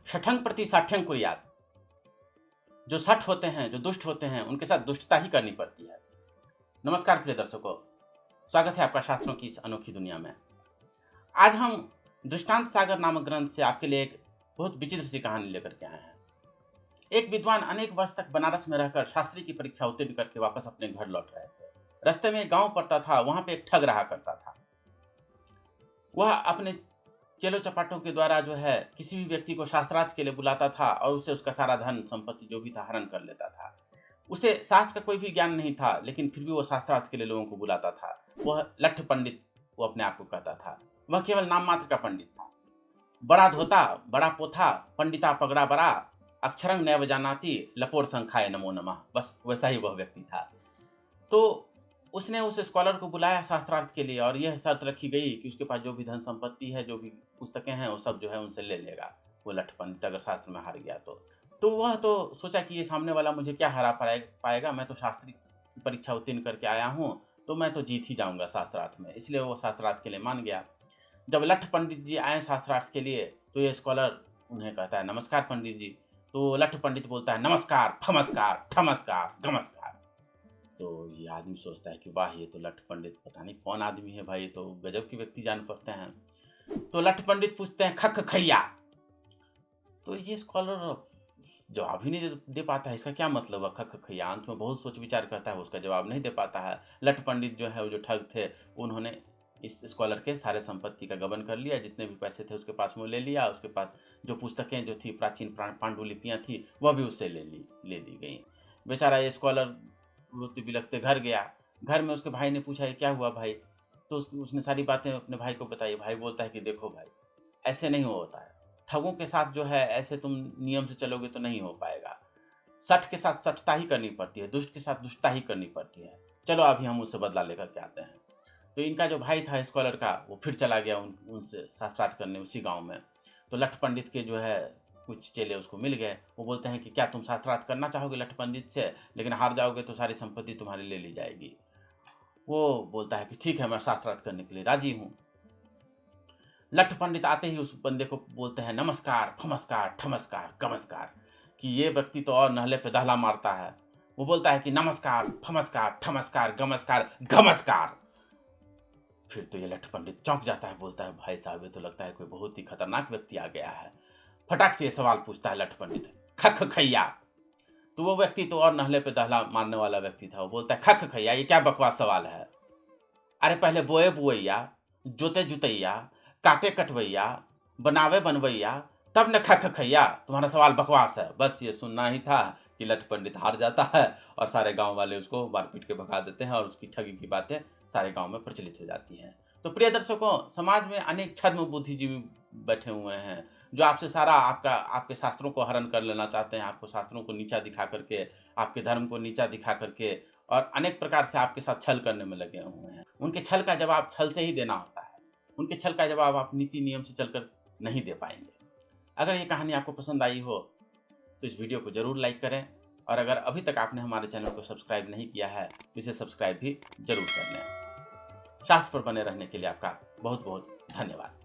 शठंग प्रति साठ्यं कुर्यात्। जो सठ होते हैं, जो दुष्ट होते हैं, उनके साथ दुष्टता ही करनी पड़ती है। नमस्कार प्रिय दर्शकों, स्वागत है आपका शास्त्रों की इस अनोखी दुनिया में। आज हम दृष्टांत सागर नामक ग्रंथ से आपके लिए एक बहुत विचित्र सी कहानी लेकर के आए हैं। एक विद्वान अनेक वर्ष तक बनारस में रहकर शास्त्री की परीक्षा उत्तीर्ण करके वापस अपने घर लौट रहे थे। रास्ते में एक गांव पड़ता था, वहां पे एक ठग रहा करता था। वह अपने चेलो चपाटों के द्वारा जो है किसी भी व्यक्ति को शास्त्रार्थ के लिए बुलाता था और उसे उसका सारा धन संपत्ति जो भी था हरण कर लेता था। उसे शास्त्र का कोई भी ज्ञान नहीं था, लेकिन फिर भी वो शास्त्रार्थ के लिए लोगों को बुलाता था। वह लठ पंडित वो अपने आप को कहता था। वह केवल नाम मात्र का पंडित था। बड़ा धोता, बड़ा पोथा, पंडिता पगड़ा बड़ा, अक्षरंग नैव जानाति, लपोर संखाय नमो नमः। बस वैसा ही वह व्यक्ति था। तो उसने उस स्कॉलर को बुलाया शास्त्रार्थ के लिए और यह शर्त रखी गई कि उसके पास जो भी धन संपत्ति है, जो भी पुस्तकें हैं, वो सब जो है उनसे ले लेगा वो लठ पंडित, अगर शास्त्र में हार गया तो वह तो सोचा कि ये सामने वाला मुझे क्या हरा पाएगा, मैं तो शास्त्री की परीक्षा उत्तीर्ण करके आया हूँ, तो मैं तो जीत ही जाऊंगा शास्त्रार्थ में। इसलिए वो शास्त्रार्थ के लिए मान गया। जब लठ पंडित जी आए शास्त्रार्थ के लिए तो ये स्कॉलर उन्हें कहता है, नमस्कार पंडित जी। तो लठ पंडित बोलता है, नमस्कार, फमस्कार, ठमस्कार, गमस्कार। तो ये आदमी सोचता है कि वाह, ये तो लठ पंडित पता नहीं कौन आदमी है भाई, तो गजब की व्यक्ति जान पड़ते हैं। तो लठ पंडित पूछते हैं, खख खैया। तो ये स्कॉलर जवाब ही नहीं दे पाता है, इसका क्या मतलब है खख खैया। अंत में बहुत सोच विचार करता है, उसका जवाब नहीं दे पाता है। लठ पंडित जो है वो जो ठग थे, उन्होंने इस स्कॉलर के सारे संपत्ति का गबन कर लिया। जितने भी पैसे थे उसके पास वो ले लिया। उसके पास जो पुस्तकें जो थी, प्राचीन पांडुलिपियाँ थी, वह भी उससे ले ली गई। बेचारा ये स्कॉलर रोते बिलखते घर गया। घर में उसके भाई ने पूछा, ये क्या हुआ भाई? तो उसने सारी बातें अपने भाई को बताई। भाई बोलता है कि देखो भाई, ऐसे नहीं होता है। ठगों के साथ जो है ऐसे तुम नियम से चलोगे तो नहीं हो पाएगा। सठ के साथ सठता ही करनी पड़ती है, दुष्ट के साथ दुष्टता ही करनी पड़ती है। चलो अभी हम उससे बदला लेकर के आते हैं। तो इनका जो भाई था स्कॉलर का, वो फिर चला गया उनसे शास्त्रार्थ करने उसी गाँव में। तो लठ पंडित के जो है कुछ चेले उसको मिल गए। वो बोलते हैं कि क्या तुम शास्त्रार्थ करना चाहोगे लठ पंडित से, लेकिन हार जाओगे तो सारी संपत्ति तुम्हारी ले ली जाएगी। वो बोलता है कि ठीक है, मैं शास्त्रार्थ करने के लिए राजी हूँ। लठ पंडित आते ही उस बंदे को बोलते हैं, नमस्कार, फमस्कार, ठमस्कार, गमस्कार। कि ये व्यक्ति तो और नहले पे दहला मारता है। वो बोलता है कि नमस्कार, फमस्कार, ठमस्कार, गमस्कार, घमस्कार। फिर तो ये लठ पंडित चौंक जाता है, बोलता है भाई साहब, ये तो लगता है कोई बहुत ही खतरनाक व्यक्ति आ गया है। फटाक से ये सवाल पूछता है लठ पंडित, खख खैया। तो वो व्यक्ति तो और नहले पे दहला मारने वाला व्यक्ति था। वो बोलता है, खख खैया, ये क्या बकवास सवाल है? अरे पहले बोए बुवैया, जोते जुतैया, काटे कटवैया, बनावे बनवैया, तब न खख खैया। तुम्हारा सवाल बकवास है। बस ये सुनना ही था कि लठ पंडित हार जाता है और सारे गांव वाले उसको मार पीट के भगा देते हैं और उसकी ठगी की बातें सारे गांव में प्रचलित हो जाती हैं। तो प्रिय दर्शकों, समाज में अनेक छद्म बुद्धिजीवी बैठे हुए हैं जो आपसे सारा आपके शास्त्रों को हरण कर लेना चाहते हैं। आपको शास्त्रों को नीचा दिखा करके, आपके धर्म को नीचा दिखा करके और अनेक प्रकार से आपके साथ छल करने में लगे हुए हैं। उनके छल का जवाब छल से ही देना होता है। उनके छल का जवाब आप नीति नियम से चलकर नहीं दे पाएंगे। अगर ये कहानी आपको पसंद आई हो तो इस वीडियो को जरूर लाइक करें, और अगर अभी तक आपने हमारे चैनल को सब्सक्राइब नहीं किया है तो इसे सब्सक्राइब भी जरूर कर लें। शास्त्र पर बने रहने के लिए आपका बहुत बहुत धन्यवाद।